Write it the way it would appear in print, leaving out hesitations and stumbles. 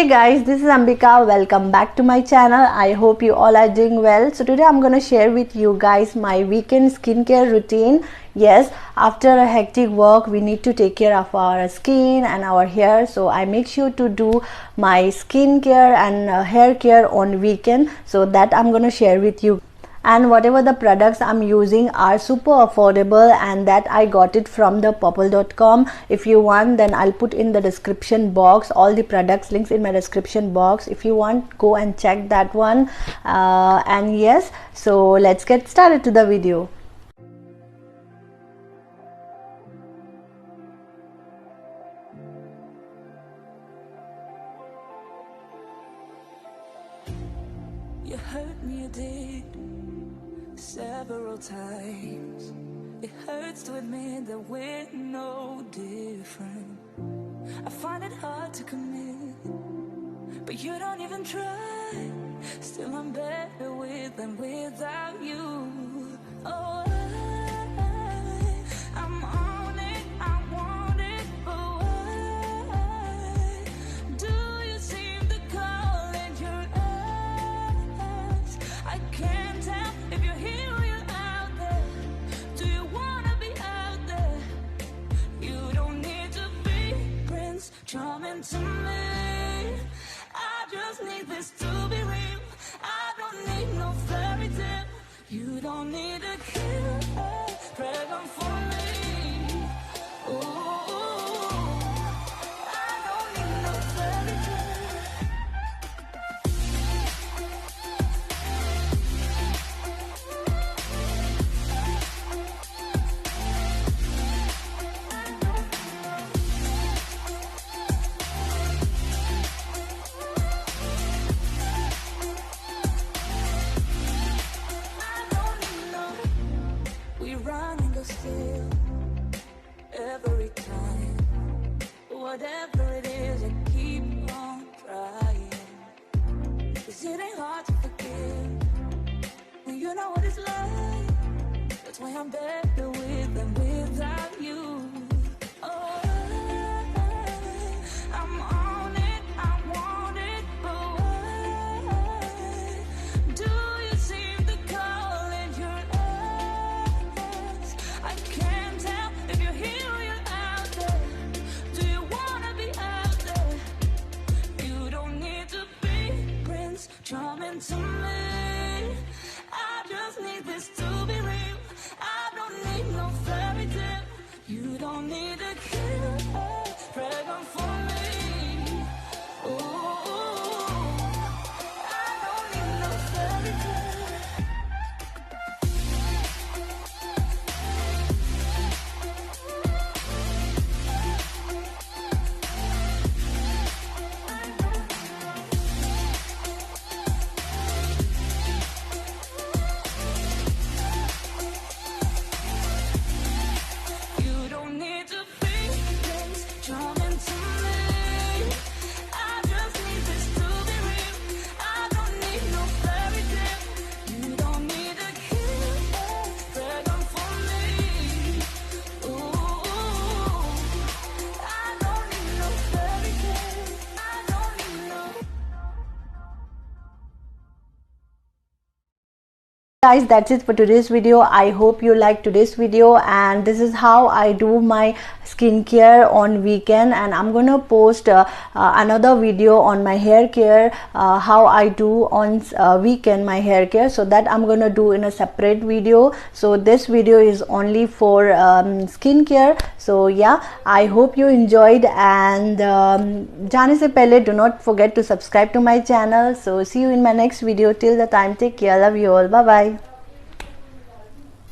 Hey guys, this is Ambika. Welcome back to my channel. I hope you all are doing well. So today I'm going to share with you guys my weekend skincare routine. Yes, after a hectic work we need to take care of our skin and our hair, so I make sure to do my skincare and hair care on weekend, so that I'm going to share with you. And whatever the products I'm using are super affordable, and that I got it from the purple.com. If you want, then I'll put in the description box all the products links in my description box. If you want, go and check that one. And yes, so let's get started to the video. You hurt me, you did, several times. It hurts to admit that we're no different. I find it hard to commit, but you don't even try. Still I'm better with than without you. Oh, I'm on it, I want it, but why do you seem to call it your eyes? I can't tell if you're here or you're out there. Do you wanna be out there? You don't need to be Prince Charming to me. I just need this to be real. I don't need no fairy tale. You don't need a killer pregnant for me. Ooh, I don't need no fairy tale. Still, every time, whatever it is, I keep on trying. 'Cause it ain't hard to forgive when you know what it's like. That's why I'm better with than without you. Oh, I'm on it, I want it, but why do you seem to call it your eyes? I can't tell if you're here or you're out there. Do you wanna be out there? You don't need to be Prince Charming to me. I just need this to be real. I don't need no fairy tale. You don't need a killer pregnant for me. Ooh, I don't need no fairy tale. You don't need to be Prince Charming to me. I just need this to be real. I don't need no fairy tale. You don't need a killer pregnant for me. Ooh, I don't need no fairy tale. I don't need no. Guys, that's it for today's video. I hope you liked today's video, and this is how I do my skincare on weekend. And I'm gonna post another video on my hair care, how I do on weekend my hair care, so that I'm gonna do in a separate video. So this video is only for skincare. So yeah, I hope you enjoyed, and जाने से पहले do not forget to subscribe to my channel. So see you in my next video. Till the time, take care. Love you all. Bye bye.